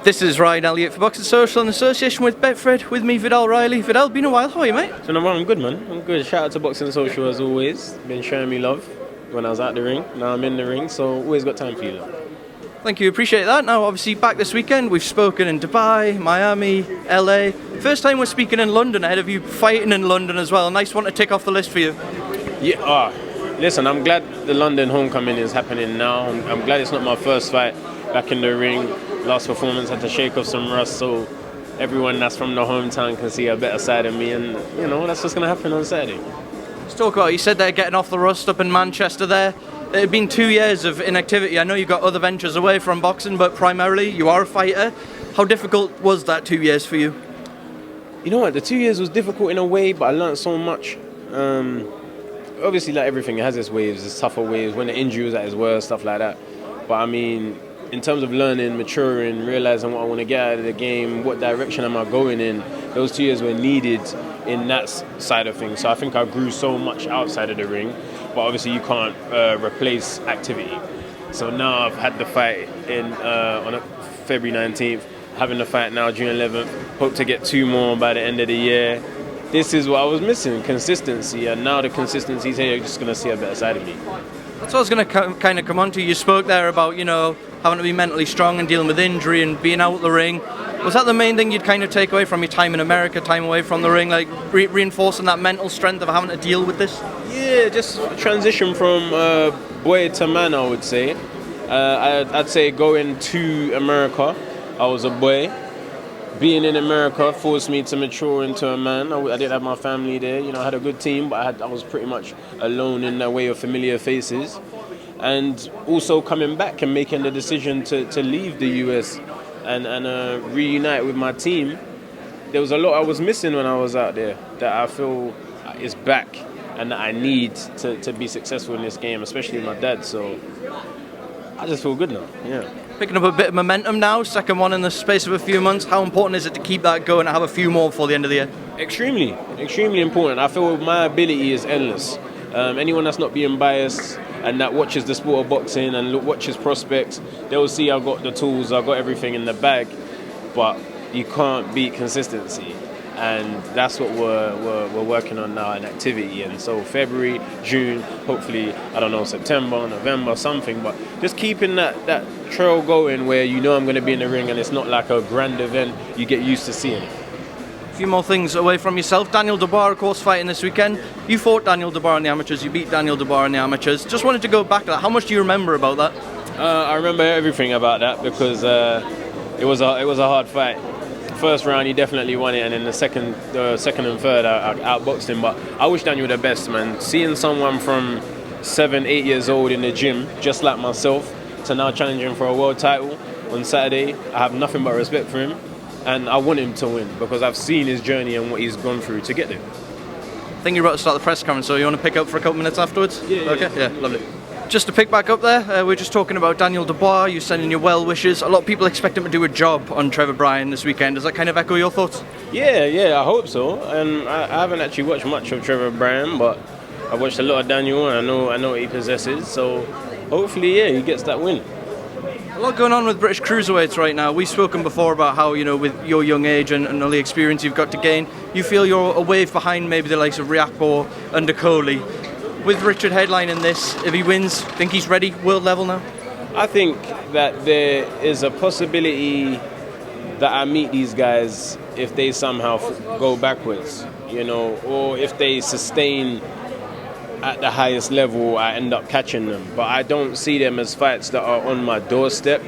This is Ryan Elliott for Boxing Social in association with Betfred. With me, Viddal Riley. Viddal, been a while. How are you, mate? So number one, I'm good, man. I'm good. Shout out to Boxing Social as always. Been showing me love when I was out the ring. Now I'm in the ring, so always got time for you, love. Thank you, appreciate that. Now, obviously, back this weekend, we've spoken in Dubai, Miami, LA. First time we're speaking in London ahead of you fighting in London as well. A nice one to tick off the list for you. Yeah, listen, I'm glad the London homecoming is happening now. I'm glad it's not my first fight back in the ring. Last performance had to shake off some rust, so everyone that's from the hometown can see a better side of me, and you know that's what's going to happen on Saturday. Let's talk about, you said they're getting off the rust up in Manchester there. It had been 2 years of inactivity. I know you've got other ventures away from boxing, but primarily you are a fighter. How difficult was that 2 years for you? You know what, the 2 years was difficult in a way, but I learned so much. Obviously, like everything, it has its waves, its tougher waves, when the injury was at its worst, stuff like that. But I mean, in terms of learning, maturing, realizing what I want to get out of the game, what direction am I going in, those 2 years were needed in that side of things. So I think I grew so much outside of the ring, but obviously you can't replace activity. So now I've had the fight on February 19th, having the fight now June 11th, hope to get 2 more by the end of the year. This is what I was missing, consistency, and now the consistency's here, you're just going to see a better side of me. That's what I was going to kind of come on to. You spoke there about, you know, having to be mentally strong and dealing with injury and being out the ring. Was that the main thing you'd kind of take away from your time in America, time away from the ring, like reinforcing that mental strength of having to deal with this? Yeah, just transition from boy to man, I would say. I'd say going to America, I was a boy. Being in America forced me to mature into a man. I didn't have my family there. You know, I had a good team, but I was pretty much alone in the way of familiar faces. And also coming back and making the decision to leave the US and reunite with my team. There was a lot I was missing when I was out there that I feel is back and that I need to be successful in this game, especially my dad. So I just feel good now, yeah. Picking up a bit of momentum now, second one in the space of a few months. How important is it to keep that going and have a few more before the end of the year? Extremely important. I feel my ability is endless. Anyone that's not being biased and that watches the sport of boxing and watches prospects, they'll see I've got the tools, I've got everything in the bag, but you can't beat consistency. And that's what we're working on now in activity. And so February, June, hopefully, I don't know, September, November, something. But just keeping that trail going where you know I'm going to be in the ring and it's not like a grand event, you get used to seeing it. A few more things away from yourself. Daniel Dubois, of course, fighting this weekend. You fought Daniel Dubois in the amateurs. You beat Daniel Dubois in the amateurs. Just wanted to go back to that. How much do you remember about that? I remember everything about that because it was a hard fight. First round, he definitely won it, and then the second and third, I outboxed him. But I wish Daniel the best, man. Seeing someone from 7, 8 years old in the gym, just like myself, to now challenging for a world title on Saturday, I have nothing but respect for him, and I want him to win because I've seen his journey and what he's gone through to get there. I think you're about to start the press conference, so you want to pick up for a couple minutes afterwards? Yeah. Okay, yeah, lovely. Just to pick back up there, we're just talking about Daniel Dubois. You're sending your well wishes. A lot of people expect him to do a job on Trevor Bryan this weekend. Does that kind of echo your thoughts? Yeah, I hope so. And I haven't actually watched much of Trevor Bryan, but I've watched a lot of Daniel, and I know what he possesses. So hopefully, yeah, he gets that win. A lot going on with British cruiserweights right now. We've spoken before about how, you know, with your young age and all the experience you've got to gain, you feel you're a wave behind maybe the likes of Riakporhe and Kohli. With Richard headlining this, if he wins, think he's ready, world level now? I think that there is a possibility that I meet these guys if they somehow go backwards, you know, or if they sustain at the highest level, I end up catching them. But I don't see them as fights that are on my doorstep,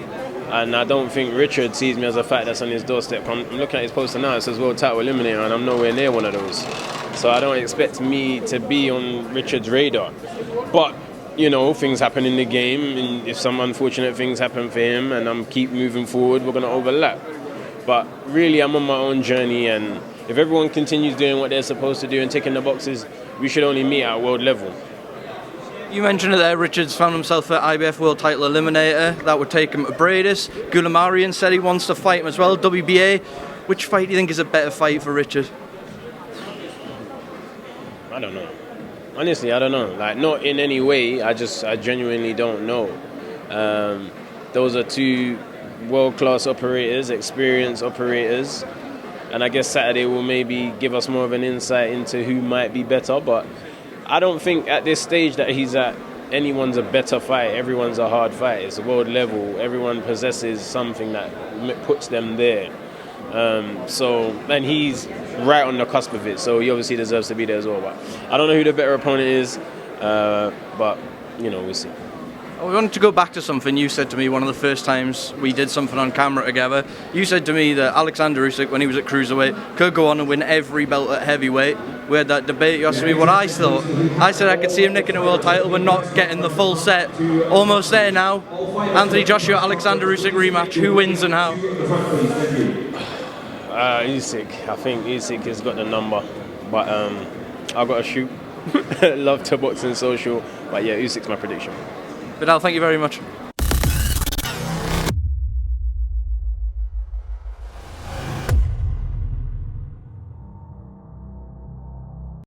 and I don't think Richard sees me as a fight that's on his doorstep. I'm looking at his poster now, it says World Title Eliminator, and I'm nowhere near one of those. So I don't expect me to be on Richard's radar. But, you know, things happen in the game, and if some unfortunate things happen for him and I'm keep moving forward, we're going to overlap. But really, I'm on my own journey, and if everyone continues doing what they're supposed to do and ticking the boxes, we should only meet at world level. You mentioned it there, Richard's found himself at IBF World Title Eliminator. That would take him to Bradis. Goulamarian said he wants to fight him as well. WBA, which fight do you think is a better fight for Richard? I don't know. Honestly, I don't know. Like, not in any way. I genuinely don't know. Those are two world-class operators, experienced operators. And I guess Saturday will maybe give us more of an insight into who might be better. But I don't think at this stage that he's at, anyone's a better fight. Everyone's a hard fight. It's a world level. Everyone possesses something that puts them there. And he's right on the cusp of it. So he obviously deserves to be there as well. But I don't know who the better opponent is. But, we'll see. We wanted to go back to something you said to me one of the first times we did something on camera together. You said to me that Alexander Usyk, when he was at cruiserweight, could go on and win every belt at heavyweight. We had that debate. You asked me what I thought. I said I could see him nicking a world title but not getting the full set. Almost there now. Anthony Joshua, Alexander Usyk rematch. Who wins and how? Usyk. I think Usyk has got the number. But I've got to shoot. Love to box and social. But yeah, Usyk's my prediction. Viddal, thank you very much.